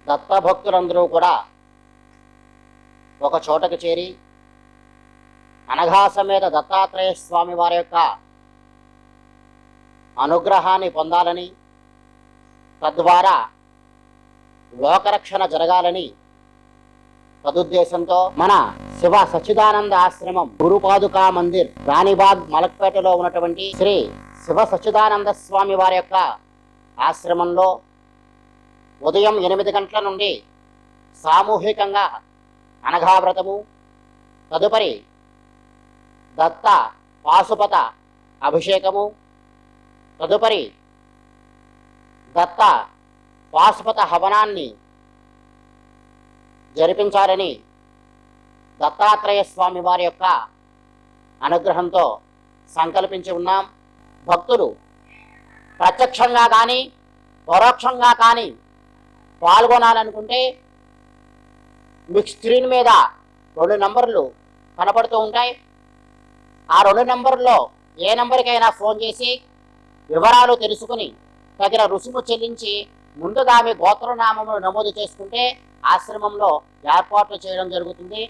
దత్తభక్తులందరూ కూడా ఒక చోటకు చేరి అనఘా సమేత దత్తాత్రేయ స్వామి వారి యొక్క అనుగ్రహాన్ని పొందాలని, తద్వారా లోకరక్షణ జరగాలని సదుద్దేశంతో మన శివ సచ్చిదానంద ఆశ్రమం గురుపాదుకా మందిర్ రాణిబాగ్ మలక్పేటలో ఉన్నటువంటి శ్రీ శివ సచ్చిదానంద స్వామి వారి యొక్క ఆశ్రమంలో ఉదయం 8 గంటల నుండి సామూహికంగా అనఘావ్రతము, తదుపరి దత్త పాశుపత అభిషేకము, తదుపరి దత్త పాశుపత హవనాన్ని జరిపించాలని దత్తాత్రేయ స్వామి వారి యొక్క అనుగ్రహంతో సంకల్పించి ఉన్నాం. భక్తులు ప్రత్యక్షంగా కానీ పరోక్షంగా కానీ పాల్గొనాలనుకుంటే మీకు స్క్రీన్ మీద 2 నంబర్లు కనపడుతూ ఉంటాయి. ఆ 2 నంబర్లో ఏ నంబర్కైనా ఫోన్ చేసి వివరాలు తెలుసుకుని తగిన రుసుము చెల్లించి ముందుగా మీ గోత్రనామమును నమోదు చేసుకుంటే ఆశ్రమంలో ఏర్పాట్లు చేయడం జరుగుతుంది.